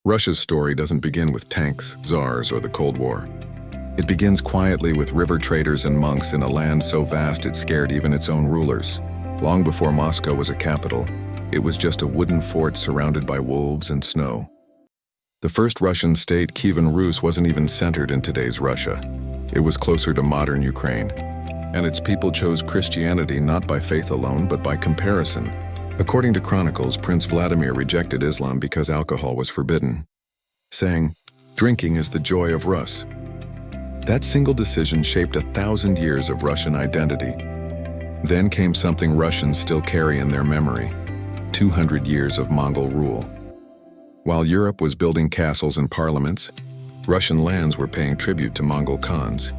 Russia's story doesn't begin with tanks, czars, or the Cold War. It begins quietly with river traders and monks in a land so vast it scared even its own rulers. Long before Moscow was a capital, it was just a wooden fort surrounded by wolves and snow. The first Russian state, Kievan Rus, wasn't even centered in today's Russia. It was closer to modern Ukraine. And its people chose Christianity not by faith alone, but by comparison. According to chronicles, Prince Vladimir rejected Islam because alcohol was forbidden, saying, "Drinking is the joy of Rus." That single decision shaped 1,000 years of Russian identity. Then came something Russians still carry in their memory: 200 years of Mongol rule. While Europe was building castles and parliaments, Russian lands were paying tribute to Mongol Khans.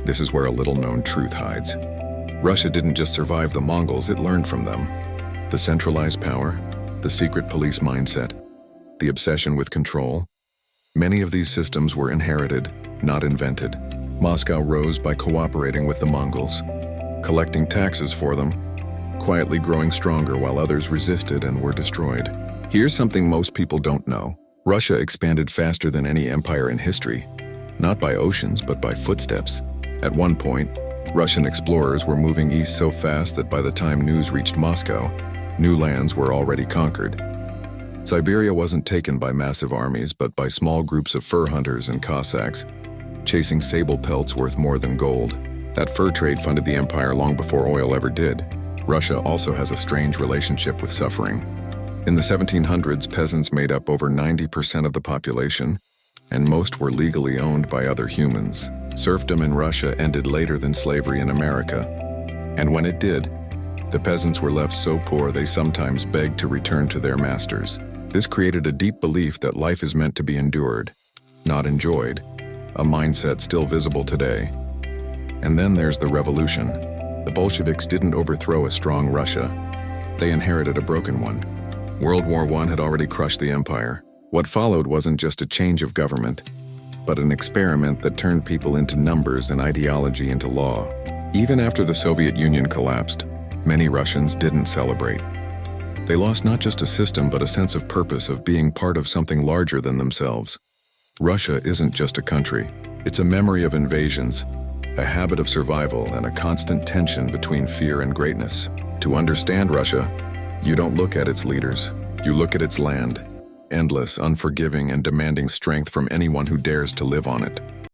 This is where a little-known truth hides. Russia didn't just survive the Mongols, it learned from them. The centralized power, the secret police mindset, the obsession with control. Many of these systems were inherited, not invented. Moscow rose by cooperating with the Mongols, collecting taxes for them, quietly growing stronger while others resisted and were destroyed. Here's something most people don't know. Russia expanded faster than any empire in history, not by oceans, but by footsteps. At one point, Russian explorers were moving east so fast that by the time news reached Moscow, new lands were already conquered. Siberia wasn't taken by massive armies, but by small groups of fur hunters and Cossacks, chasing sable pelts worth more than gold. That fur trade funded the empire long before oil ever did. Russia also has a strange relationship with suffering. In the 1700s, peasants made up over 90% of the population, and most were legally owned by other humans. Serfdom in Russia ended later than slavery in America. And when it did, the peasants were left so poor they sometimes begged to return to their masters. This created a deep belief that life is meant to be endured, not enjoyed, a mindset still visible today. And then there's the revolution. The Bolsheviks didn't overthrow a strong Russia. They inherited a broken one. World War I had already crushed the empire. What followed wasn't just a change of government, but an experiment that turned people into numbers and ideology into law. Even after the Soviet Union collapsed, many Russians didn't celebrate. They lost not just a system, but a sense of purpose, of being part of something larger than themselves. Russia isn't just a country. It's a memory of invasions, a habit of survival, and a constant tension between fear and greatness. To understand Russia, you don't look at its leaders. You look at its land. Endless, unforgiving, and demanding strength from anyone who dares to live on it.